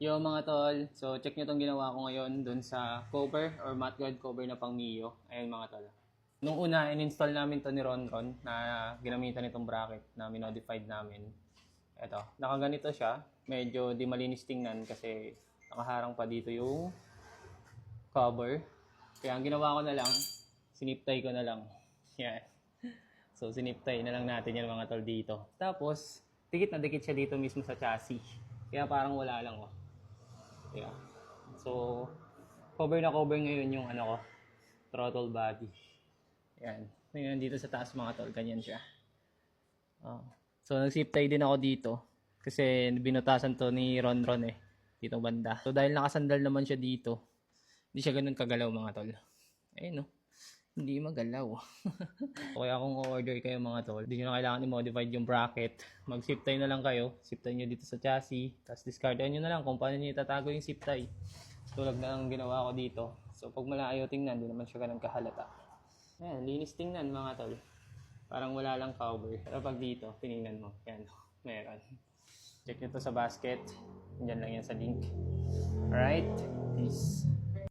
Yo mga tol, so check nyo tong ginawa ko ngayon dun sa cover or mat guard cover na pang Mio. Ayun mga tol. Nung una, in-install namin to ni Ronron na ginamitan itong bracket na minodified namin. Eto, nakaganito siya. Medyo di malinis tingnan kasi nakaharang pa dito yung cover. Kaya ang ginawa ko na lang, siniptay ko na lang. Yan. So siniptay na lang natin yan mga tol dito. Tapos, dikit na dikit siya dito mismo sa chassis. Kaya parang wala lang oh. Yeah. So, cover na cover ngayon yung ano ko, throttle body. Yan. Ngayon dito sa taas mga tol, ganyan siya. So, nag-zip tie din ako dito. Kasi binutasan to ni Ronron eh. Dito banda. So, dahil nakasandal naman siya dito, hindi siya ganun kagalaw mga tol. Ayun no. Hindi magalaw. Kaya kung order kayo mga tol, hindi nyo na kailangan i-modify yung bracket. Mag-zip tie na lang kayo. Zip tie nyo dito sa chassis. Tapos discardan nyo na lang kung paano nyo itatago yung zip tie. Tulad na ang ginawa ko dito. So pag malayo tingnan, hindi naman siya ganun kahalata. Ayan, linis tingnan mga tol. Parang wala lang cover. Pero pag dito, tinignan mo. Yan, meron. Check nyo to sa basket. Diyan lang yan sa link. Alright, peace.